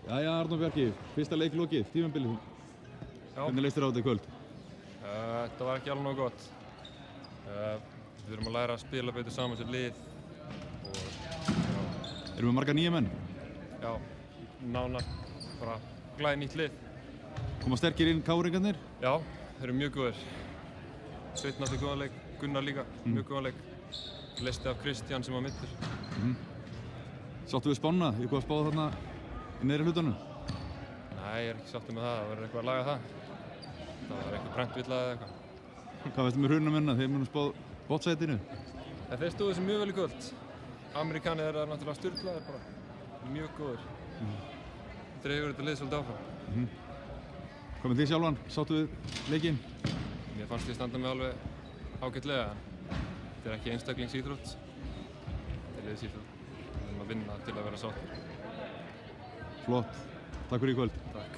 Jæja, Arnór Bjarki, fyrsta leik lokið, tímabilið. Hvernig leist þér á þetta í kvöld? Þetta var ekki alveg nógu gott. Við þurfum að læra að spila betur saman sem lið. Erum við marga nýja menn? Já, nánast bara glæði nýtt lið. Koma sterkir inn káringarnir? Já, þeir eru mjög góðir. Sveinn átti góðan leik, Gunnar líka, mjög góðan leik. Leysti af Kristján sem var middur. Sáttu við spána? Ég kom að spáða þarna í neðri hlutunum? Nei, ég er ekki sáttur með það. Það verður eitthvað að laga það. Það var eitthvað prentvilla eða eitthvað. Hvað veistu með hrunamennina? Þeir munum spáð bottsætinu? Þeir stóðu þessu mjög vel í kvöld. Amerikanir eru náttúrulega sturlaðir bara. Mjög góðir. Þeir hefur þetta lið svolítið áfram. Hvað með þig sjálfan? Sáttu við leikinn? Mér fannst ég standa mig alveg ágætlega. Þetta er ekki einstaklingsíþrótt. Þetta er liðsíþrótt. Við þurfum að vinna til að vera sáttir. Flott. Takk fyrir í kvöld. Takk.